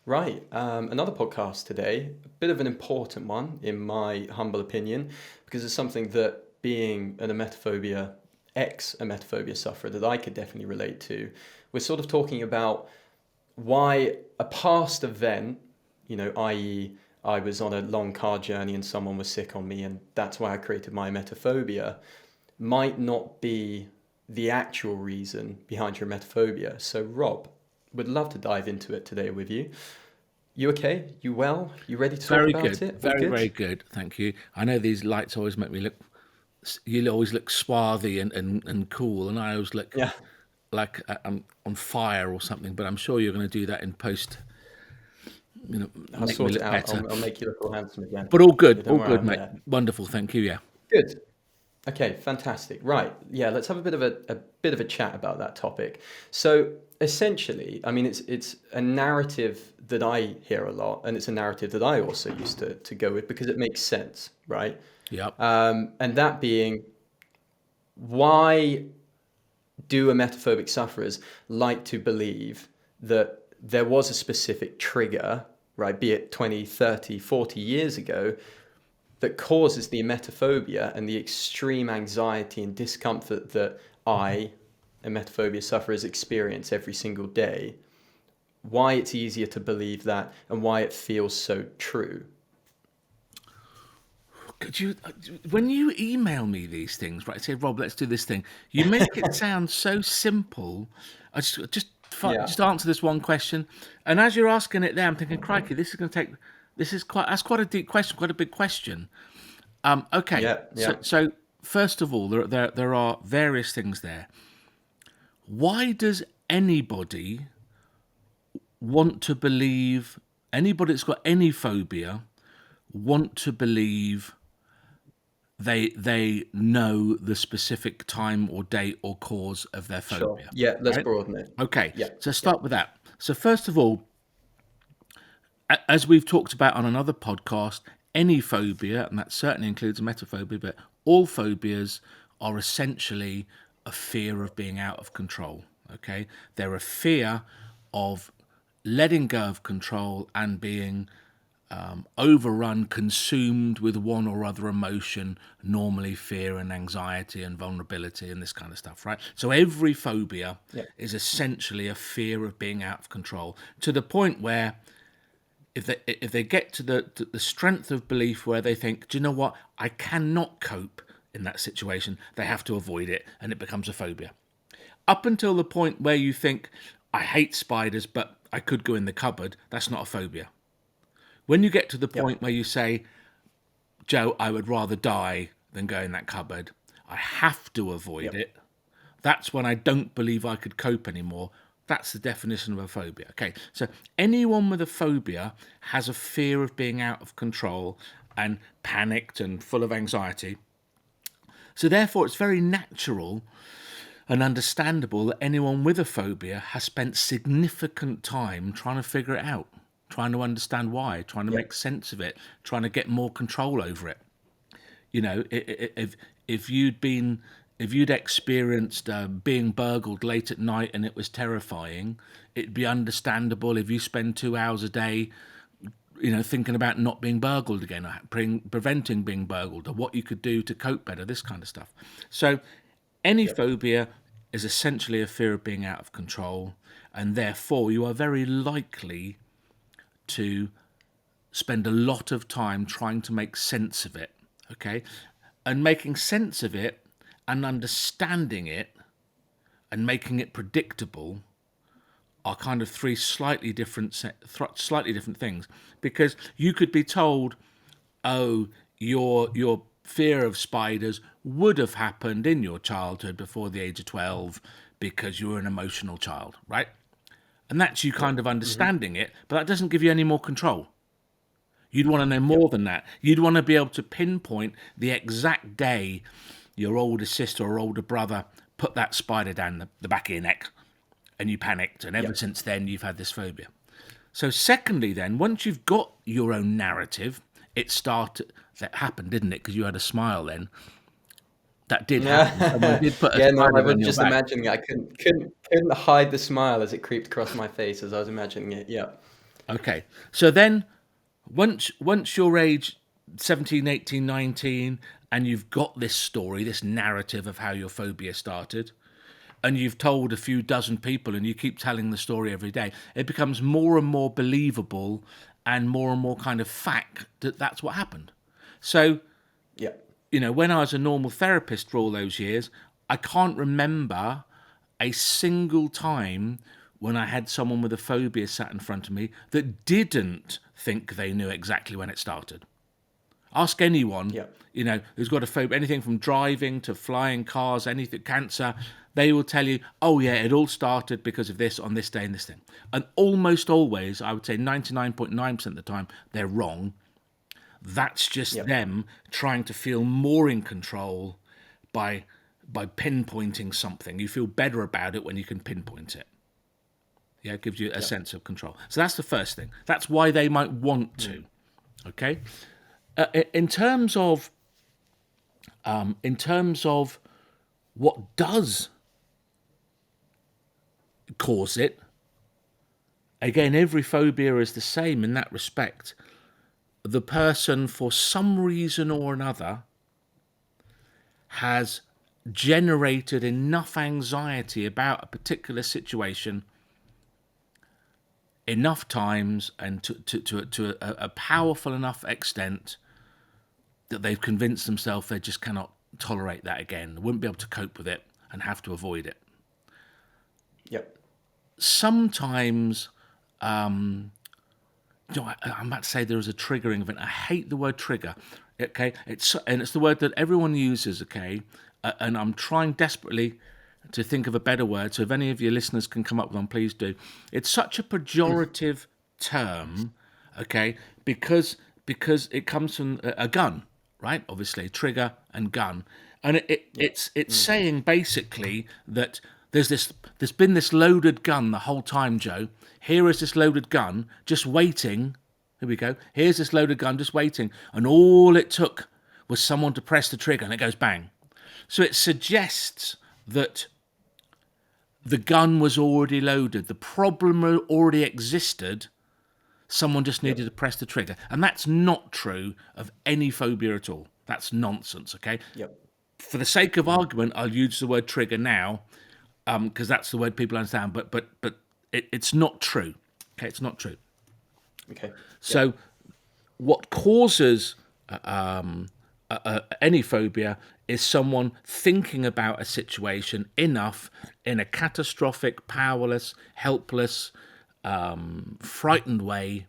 Right. Another podcast today, a bit of an important one, in my humble opinion, because it's something that being an ex-emetophobia sufferer, that I could definitely relate to. We're sort of talking about why a past event, i.e., I was on a long car journey and someone was sick on me, and that's why I created my emetophobia, might not be the actual reason behind your emetophobia. So, Rob, would love to dive into it today with you. You okay? You well? You ready to talk Very about good. it? All Very, good? very good. Thank you. I know these lights always make me look, you always look swarthy and cool, and I always look Yeah, like I'm on fire or something, but I'm sure you're going to do that in post, I'll make me sort it look out. better. I'll make you look all handsome again. But Yeah, don't all worry, good, I'm mate. there. Wonderful. Thank you. Yeah. Good. Okay, fantastic. Right. Yeah, let's have a bit of a chat about that topic. So essentially, I mean, it's a narrative that I hear a lot, and it's a narrative that I also used to go with because it makes sense, right? Yep. And that being, why do emetophobic sufferers like to believe that there was a specific trigger, right, be it 20, 30, 40 years ago, that causes the emetophobia and the extreme anxiety and discomfort that emetophobia sufferers, experience every single day? Why it's easier to believe that and why it feels so true? Could you, when you email me these things, right? Say, Rob, let's do this thing. You make it sound so simple. I Yeah, just answer this one question, and as you're asking it there, I'm thinking, crikey, this is going to take. That's quite a deep question, quite a big question. Okay, yeah, yeah, so first of all, there are various things there. Why does anybody want to believe? Anybody that's got any phobia want to believe they know the specific time or date or cause of their sure. phobia, Yeah, let's right? broaden it. Okay, Yeah, so yeah, start with that. So first of all, as we've talked about on another podcast, any phobia, and that certainly includes emetophobia, but all phobias are essentially a fear of being out of control. Okay, they're a fear of letting go of control and being overrun, consumed with one or other emotion, normally fear and anxiety and vulnerability and this kind of stuff, right? So every phobia yeah, is essentially a fear of being out of control, to the point where if they get to the strength of belief where they think, do you know what, I cannot cope in that situation, they have to avoid it, and it becomes a phobia. Up until the point where you think, I hate spiders, but I could go in the cupboard, that's not a phobia. When you get to the yeah, point where you say, Joe, I would rather die than go in that cupboard, I have to yeah, avoid it, that's when I don't believe I could cope anymore. That's the definition of a phobia. Okay, so anyone with a phobia has a fear of being out of control and panicked and full of anxiety. So therefore, it's very natural and understandable that anyone with a phobia has spent significant time trying to figure it out, trying to understand why, trying to yeah, make sense of it, trying to get more control over it. You know, if you'd been if you'd experienced being burgled late at night and it was terrifying, it'd be understandable if you spend 2 hours a day, thinking about not being burgled again, or preventing being burgled, or what you could do to cope better, this kind of stuff. So any yeah, phobia is essentially a fear of being out of control, and therefore you are very likely to spend a lot of time trying to make sense of it. Okay, and making sense of it and understanding it and making it predictable are kind of three slightly different things, because you could be told, oh, your fear of spiders would have happened in your childhood before the age of 12 because you were an emotional child, right? And that's you yeah. kind of Hmm. understanding it, but that doesn't give you any more control. You'd want to know Yeah, more than that. You'd want to be able to pinpoint the exact day your older sister or older brother put that spider down the back of your neck and you panicked, and yeah, ever since then you've had this phobia. So secondly then, once you've got your own narrative, that happened, didn't it? Because you had a smile then. That did happen. Someone yeah. did put a Yeah, no, I spider was down your just back. imagining it. I couldn't hide the smile as it creeped across my face as I was imagining it. Yeah, Okay. So then once you're age 17, 18, 19, and you've got this story, this narrative of how your phobia started, and you've told a few dozen people and you keep telling the story every day, it becomes more and more believable and more kind of fact that that's what happened. So, Yeah. when I was a normal therapist for all those years, I can't remember a single time when I had someone with a phobia sat in front of me that didn't think they knew exactly when it started. Ask anyone, Yeah. who's got a phobia, anything from driving to flying cars, anything, cancer, they will tell you, oh yeah, it all started because of this on this day and this thing. And almost always, I would say 99.9% of the time, they're wrong. That's just Yeah. them trying to feel more in control by pinpointing something. You feel better about it when you can pinpoint it. Yeah, it gives you a sense of control. So that's the first thing. That's why they might want to. Okay. In terms of what does cause it, again, every phobia is the same in that respect. The person, for some reason or another, has generated enough anxiety about a particular situation enough times and to a powerful enough extent that they've convinced themselves they just cannot tolerate that again. They wouldn't be able to cope with it and have to avoid it. Yeah. Sometimes, I'm about to say there is a triggering event. I hate the word trigger. Okay, it's the word that everyone uses. Okay, and I'm trying desperately to think of a better word. So if any of your listeners can come up with one, please do. It's such a pejorative term. Okay, because it comes from a gun, right? Obviously, trigger and gun, and it's saying basically that there's been this loaded gun the whole time, Joe. Here is this loaded gun just waiting. Here we go. Here's this loaded gun just waiting, and all it took was someone to press the trigger, and it goes bang. So it suggests that the gun was already loaded. The problem already existed. Someone just needed to press the trigger. And that's not true of any phobia at all. That's nonsense, okay? Yep. For the sake of argument, I'll use the word trigger now, because that's the word people understand. But it's not true. Okay, it's not true. Okay. So what causes any phobia is someone thinking about a situation enough in a catastrophic, powerless, helpless, frightened way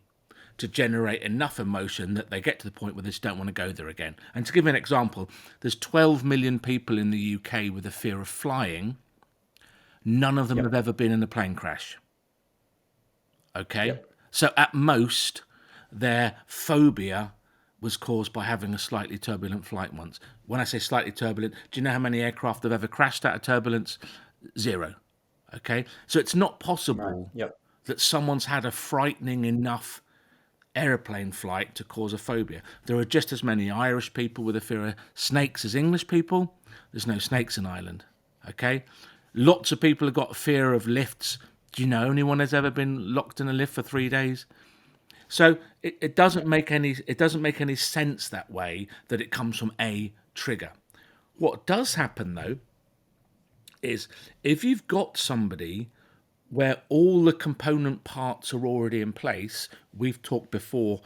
to generate enough emotion that they get to the point where they just don't want to go there again. And to give you an example, there's 12 million people in the UK with a fear of flying. None of them have ever been in a plane crash. Okay? Yep. So at most, their phobia was caused by having a slightly turbulent flight once. When I say slightly turbulent, do you know how many aircraft have ever crashed out of turbulence? 0. Okay? So it's not possible that someone's had a frightening enough aeroplane flight to cause a phobia. There are just as many Irish people with a fear of snakes as English people. There's no snakes in Ireland. Okay? Lots of people have got a fear of lifts. Do you know anyone has ever been locked in a lift for 3 days? So it doesn't make any sense that way, that it comes from a trigger. What does happen though is if you've got somebody where all the component parts are already in place, we've talked before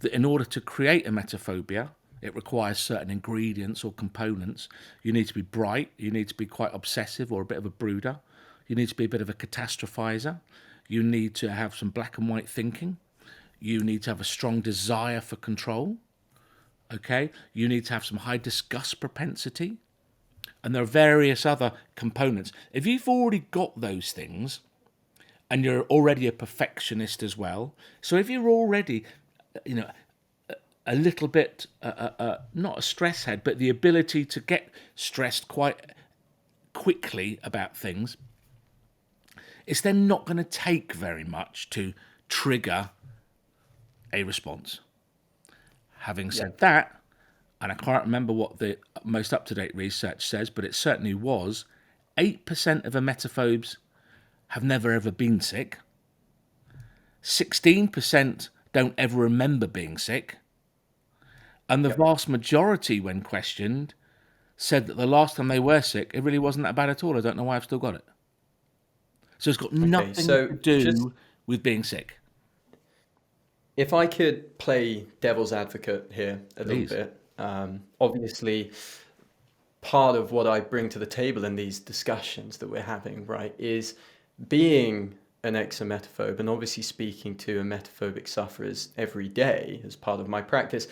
that in order to create emetophobia, it requires certain ingredients or components. You need to be bright, you need to be quite obsessive or a bit of a brooder, you need to be a bit of a catastrophizer, you need to have some black and white thinking, you need to have a strong desire for control, okay? You need to have some high disgust propensity, and there are various other components. If you've already got those things, and you're already a perfectionist as well, so if you're already, a little bit, not a stress head, but the ability to get stressed quite quickly about things, it's then not going to take very much to trigger a response. Having said that, and I can't remember what the most up-to-date research says, but it certainly was, 8% of emetophobes have never ever been sick. 16% don't ever remember being sick. And the vast majority, when questioned, said that the last time they were sick, it really wasn't that bad at all. I don't know why I've still got it. So it's got Okay, nothing so to just do with being sick. if I could play devil's advocate here a little Please. bit, obviously part of what I bring to the table in these discussions that we're having, right, is being an ex-emetophobe and obviously speaking to emetophobic sufferers every day as part of my practice.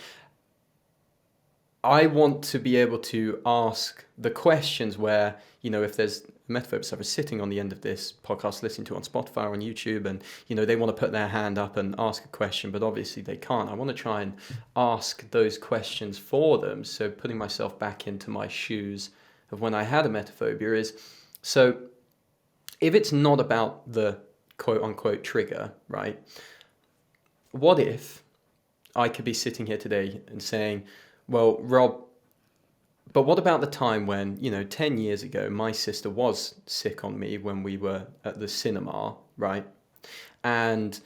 I want to be able to ask the questions where, if there's emetophobic sufferers sitting on the end of this podcast listening to it on Spotify or on YouTube and, they want to put their hand up and ask a question, but obviously they can't. I want to try and ask those questions for them. So putting myself back into my shoes of when I had emetophobia is, so if it's not about the quote unquote trigger, right? What if I could be sitting here today and saying, well, Rob, but what about the time when, 10 years ago, my sister was sick on me when we were at the cinema, right? And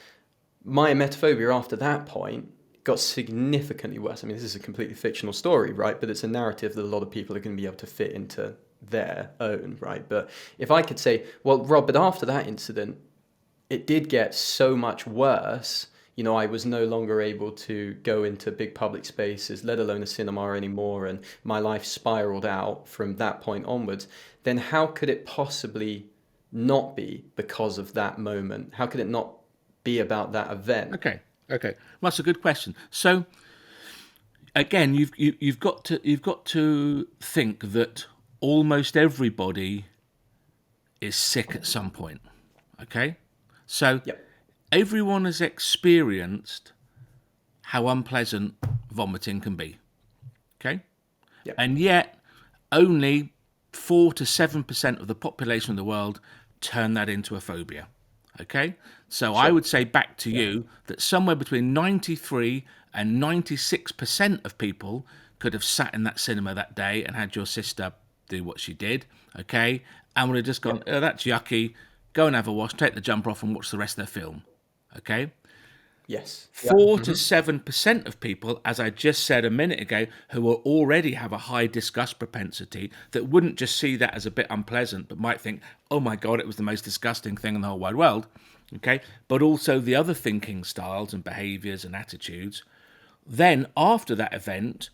my emetophobia after that point got significantly worse. I mean, this is a completely fictional story, right? But it's a narrative that a lot of people are going to be able to fit into their own, right? But if I could say, well, Rob, but after that incident, it did get so much worse. I was no longer able to go into big public spaces, let alone a cinema anymore, and my life spiraled out from that point onwards. Then how could it possibly not be because of that moment? How could it not be about that event? Okay. Well, that's a good question. So again, you've got to think that almost everybody is sick at some point. Okay? So Yep. everyone has experienced how unpleasant vomiting can be. Okay? Yep. And yet only 4 to 7% of the population of the world turn that into a phobia. Okay? So I would say back to you that somewhere between 93 and 96% of people could have sat in that cinema that day and had your sister do what she did, okay? And would have just gone, oh, that's yucky, go and have a wash, take the jumper off and watch the rest of the film, okay? Yes. 4 to 7% of people, as I just said a minute ago, who will already have a high disgust propensity that wouldn't just see that as a bit unpleasant, but might think, oh my God, it was the most disgusting thing in the whole wide world, okay? But also the other thinking styles and behaviours and attitudes, then after that event,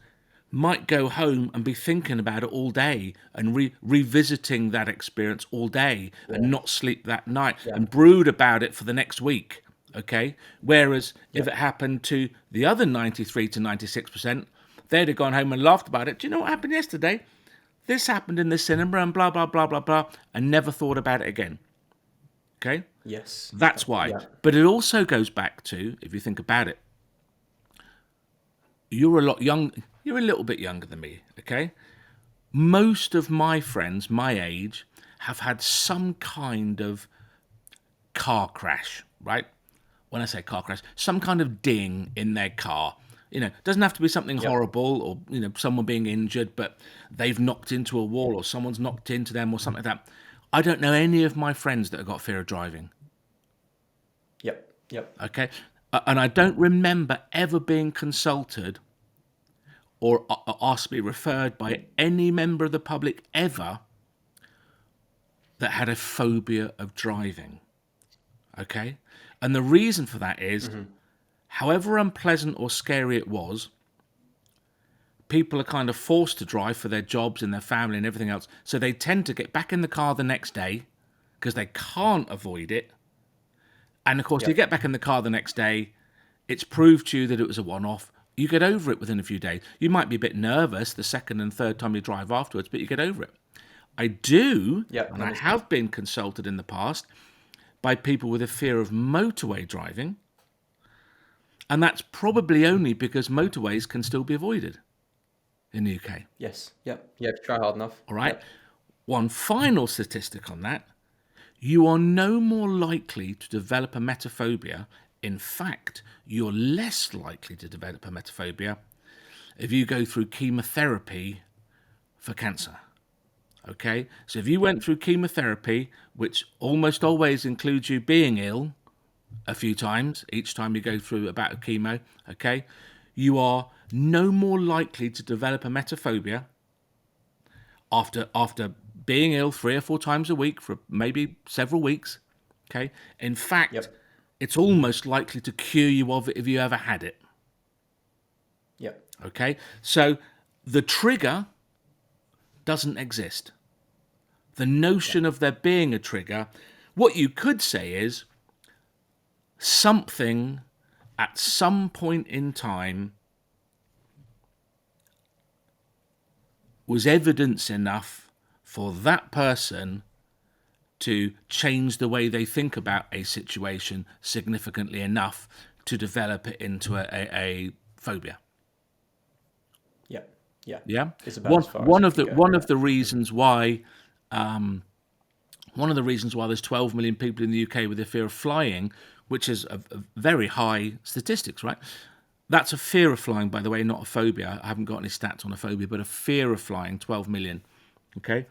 might go home and be thinking about it all day and revisiting that experience all day and not sleep that night and brood about it for the next week. Okay. Whereas if it happened to the other 93 to 96%, they'd have gone home and laughed about it. Do you know what happened yesterday? This happened in the cinema and blah, blah, blah, blah, blah, and never thought about it again. Okay. Yes. That's why. Yeah. But it also goes back to, if you think about it, you're a lot young. You're a little bit younger than me. Okay. Most of my friends my age have had some kind of car crash, right? When I say car crash, some kind of ding in their car. It doesn't have to be something horrible or, someone being injured, but they've knocked into a wall or someone's knocked into them or something like that. I don't know any of my friends that have got fear of driving. Yep. Okay. And I don't remember ever being consulted or asked to be referred by any member of the public ever that had a phobia of driving. Okay? And the reason for that is, however unpleasant or scary it was, people are kind of forced to drive for their jobs and their family and everything else. So they tend to get back in the car the next day because they can't avoid it. And of course, you get back in the car the next day, it's proved to you that it was a one-off. You get over it within a few days. You might be a bit nervous the second and third time you drive afterwards, but you get over it. I do, and I have been consulted in the past by people with a fear of motorway driving, and that's probably only because motorways can still be avoided in the UK. Yes. Yep. You have to try hard enough. All right. One final statistic on that. You are no more likely to develop emetophobia. In fact, you're less likely to develop emetophobia if you go through chemotherapy for cancer. Okay? So if you went through chemotherapy, which almost always includes you being ill, a few times, each time you go through a bout of chemo, okay, you are no more likely to develop emetophobia after being ill 3 or 4 times a week for maybe several weeks, okay? In fact, Yep. it's almost likely to cure you of it if you ever had it, Yep. okay? So the trigger doesn't exist. The notion of there being a trigger, what you could say is something at some point in time was evidence enough for that person to change the way they think about a situation significantly enough to develop it into a phobia. Yep. Yeah. Yeah, It's about as far as it can go. one of the reasons why one of the reasons why there's 12 million people in the UK with a fear of flying, which is a very high statistics, right? That's a fear of flying, by the way, not a phobia. I haven't got any stats on a phobia, but a fear of flying, 12 million. Okay.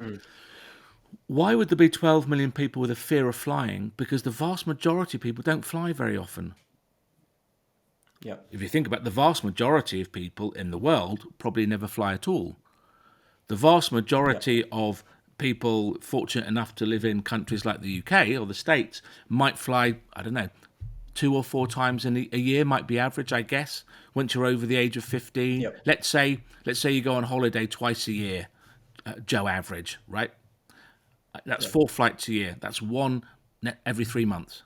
Why would there be 12 million people with a fear of flying? Because the vast majority of people don't fly very often. Yep. If you think about the vast majority of people in the world probably never fly at all. The vast majority of people fortunate enough to live in countries like the UK or the States might fly, I don't know, 2 or 4 times in a year might be average, I guess, once you're over the age of 15. Yep. Let's say you go on holiday twice a year, Joe average, right? That's 4 flights a year. That's one every 3 months.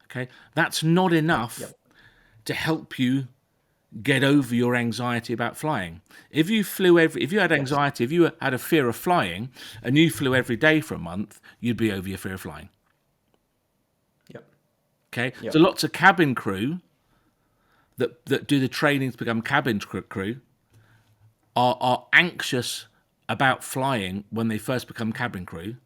Okay? That's not enough to help you get over your anxiety about flying. If you had anxiety, if you had a fear of flying and you flew every day for a month, you'd be over your fear of flying. Yep. Okay? So lots of cabin crew that do the training to become cabin crew are anxious about flying when they first become cabin crew.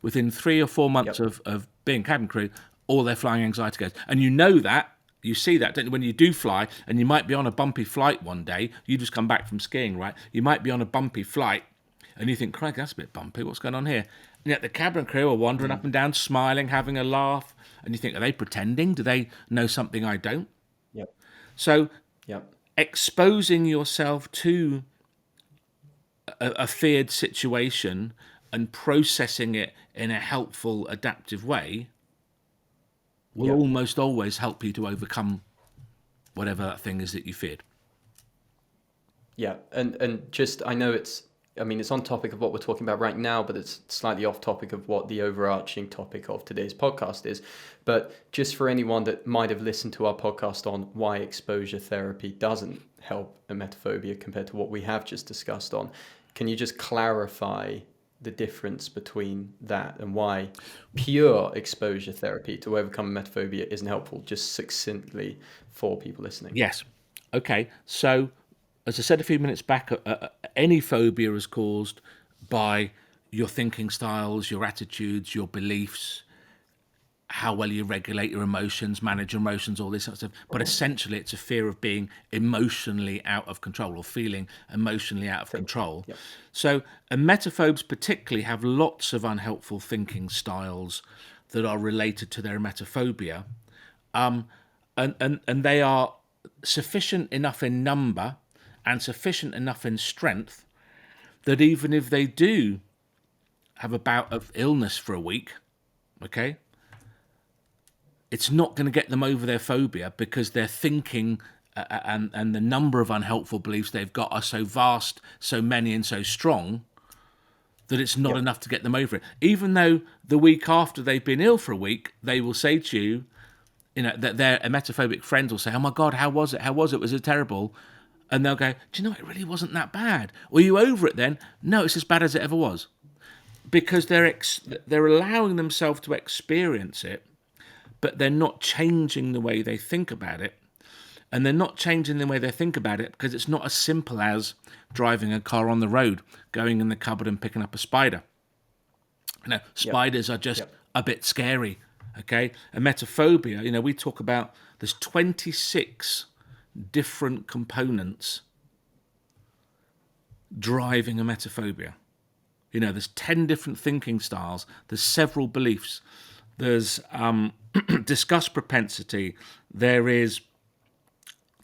Within 3 or 4 months of being cabin crew, all their flying anxiety goes. And you know that. You see that, don't you? When you do fly, and you might be on a bumpy flight one day, you just come back from skiing, right? You might be on a bumpy flight, and you think, Craig, that's a bit bumpy, what's going on here? And yet the cabin crew are wandering up and down, smiling, having a laugh, and you think, are they pretending? Do they know something I don't? Yep. So Yep. exposing yourself to a feared situation and processing it in a helpful, adaptive way will almost always help you to overcome whatever that thing is that you feared. Yeah, and just I know it's on topic of what we're talking about right now, but it's slightly off topic of what the overarching topic of today's podcast is. But just for anyone that might have listened to our podcast on why exposure therapy doesn't help emetophobia compared to what we have just discussed on, can you just clarify the difference between that and why pure exposure therapy to overcome emetophobia isn't helpful, just succinctly for people listening? Yes. Okay. So, as I said a few minutes back, any phobia is caused by your thinking styles, your attitudes, your beliefs, how well you regulate your emotions, manage your emotions, all this sort of stuff. But essentially, it's a fear of being emotionally out of control or feeling emotionally out of control. Yep. So emetophobes particularly have lots of unhelpful thinking styles that are related to their emetophobia. And they are sufficient enough in number and sufficient enough in strength that even if they do have a bout of illness for a week, okay, it's not going to get them over their phobia because their thinking and the number of unhelpful beliefs they've got are so vast, so many and so strong that it's not enough to get them over it. Even though the week after they've been ill for a week, they will say to you, that their emetophobic friends will say, "Oh my God, how was it? How was it? Was it terrible?" And they'll go, "Do you know, it really wasn't that bad. Were you over it then?" "No, it's as bad as it ever was." Because they're allowing themselves to experience it, but they're not changing the way they think about it. And they're not changing the way they think about it because it's not as simple as driving a car on the road, going in the cupboard and picking up a spider. Spiders are just a bit scary, okay? Emetophobia, we talk about there's 26 different components driving emetophobia. There's 10 different thinking styles. There's several beliefs. There's disgust propensity, there is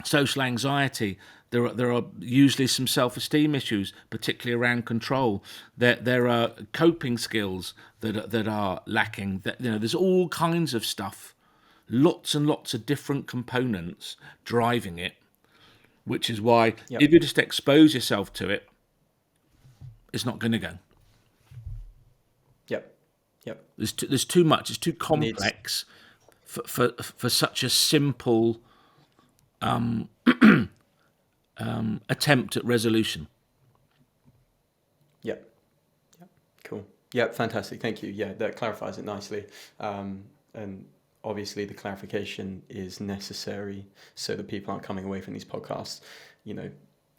social anxiety, there are usually some self-esteem issues, particularly around control. There are coping skills that are lacking. There's all kinds of stuff, lots and lots of different components driving it, which is why Yep. if you just expose yourself to it, it's not going to go. Yep. Yep. There's too much. It's too complex for such a simple attempt at resolution. Yep. Yep. Cool. Yep. Fantastic. Thank you. Yeah, that clarifies it nicely. And obviously the clarification is necessary so that people aren't coming away from these podcasts,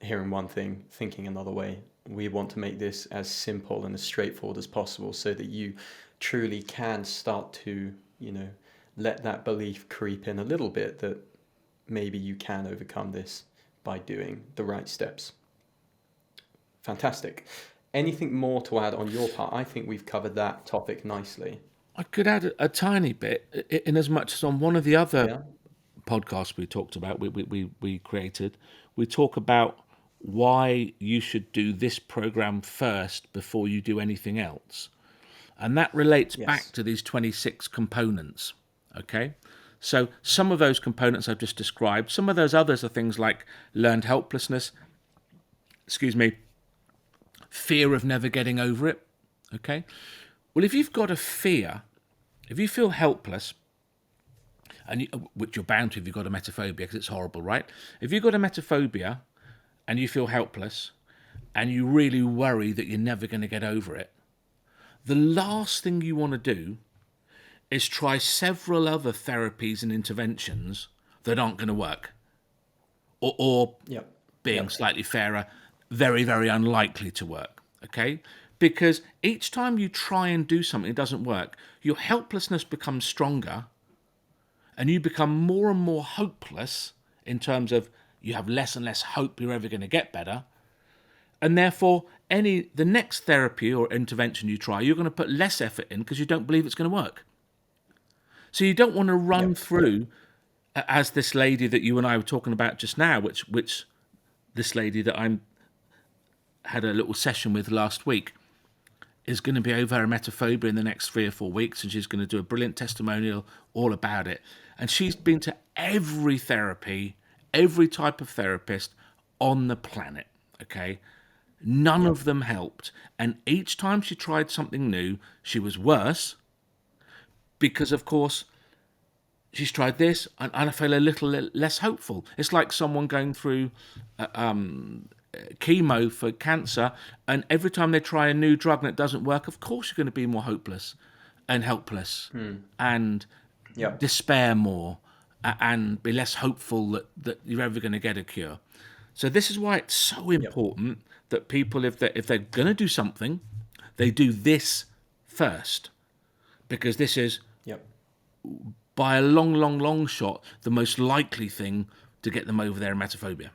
hearing one thing, thinking another way. We want to make this as simple and as straightforward as possible so that you truly can start to, let that belief creep in a little bit that maybe you can overcome this by doing the right steps. Fantastic. Anything more to add on your part? I think we've covered that topic nicely. I could add a tiny bit, in as much as on one of the other podcasts we talked about, we created, we talk about why you should do this program first before you do anything else. And that relates back to these 26 components, okay? So some of those components I've just described, some of those others are things like learned helplessness, fear of never getting over it, okay? Well, if you've got a fear, if you feel helpless, which you're bound to if you've got emetophobia, because it's horrible, right? If you've got emetophobia and you feel helpless and you really worry that you're never going to get over it, the last thing you want to do is try several other therapies and interventions that aren't going to work. Or being slightly fairer, very, very unlikely to work, okay? Because each time you try and do something that doesn't work, your helplessness becomes stronger and you become more and more hopeless in terms of you have less and less hope you're ever going to get better. And therefore, the next therapy or intervention you try, you're going to put less effort in because you don't believe it's going to work. So you don't want to run through, as this lady that you and I were talking about just now, which this lady that I had a little session with last week, is going to be over her emetophobia in the next 3 or 4 weeks, and she's going to do a brilliant testimonial all about it. And she's been to every therapy, every type of therapist on the planet, okay? None of them helped. And each time she tried something new, she was worse because, of course, she's tried this and I feel a little less hopeful. It's like someone going through chemo for cancer, and every time they try a new drug and it doesn't work, of course you're going to be more hopeless and helpless and despair more and be less hopeful that you're ever going to get a cure. So this is why it's so important that people, if they're going to do something, they do this first, because this is by a long, long, long shot the most likely thing to get them over their emetophobia.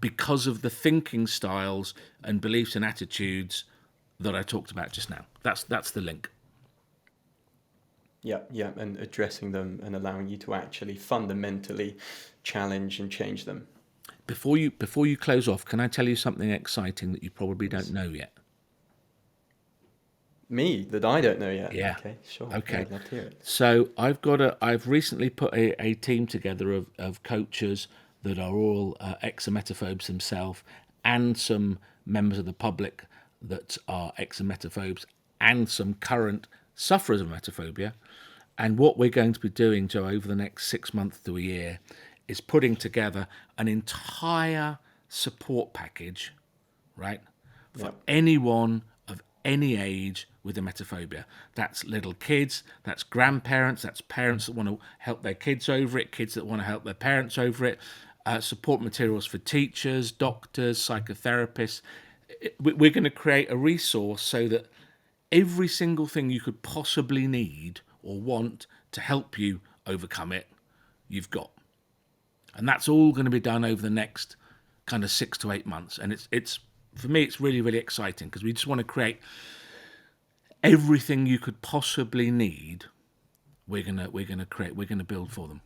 Because of the thinking styles and beliefs and attitudes that I talked about just now. That's the link. And addressing them and allowing you to actually fundamentally challenge and change them. Before you close off, can I tell you something exciting that you probably don't know yet? Me? That I don't know yet? Yeah. Okay, sure. Okay. I'd love to hear it. So I've recently put a team together of coaches that are all ex-emetophobes themselves, and some members of the public that are ex-emetophobes, and some current sufferers of emetophobia. And what we're going to be doing, Joe, over the next 6 months to a year, is putting together an entire support package, right, for anyone of any age with emetophobia. That's little kids, that's grandparents, that's parents that want to help their kids over it, kids that want to help their parents over it, support materials for teachers, doctors, psychotherapists. We're going to create a resource so that every single thing you could possibly need or want to help you overcome it, you've got. And that's all going to be done over the next kind of 6 to 8 months. And it's for me, it's really, really exciting, because we just want to create everything you could possibly need. We're gonna build for them.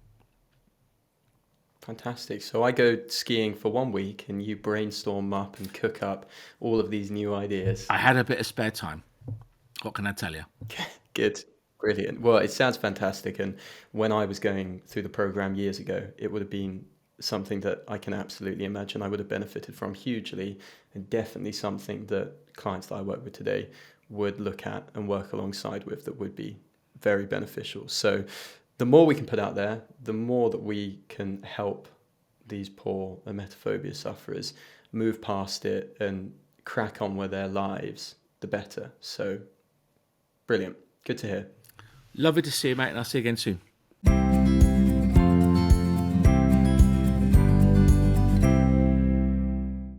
Fantastic. So I go skiing for 1 week and you brainstorm up and cook up all of these new ideas. I had a bit of spare time. What can I tell you? Good. Brilliant. Well, it sounds fantastic. And when I was going through the program years ago, it would have been something that I can absolutely imagine I would have benefited from hugely, and definitely something that clients that I work with today would look at and work alongside with that would be very beneficial. So the more we can put out there, the more that we can help these poor emetophobia sufferers move past it and crack on with their lives, the better. So brilliant. Good to hear. Lovely to see you, mate, and I'll see you again soon.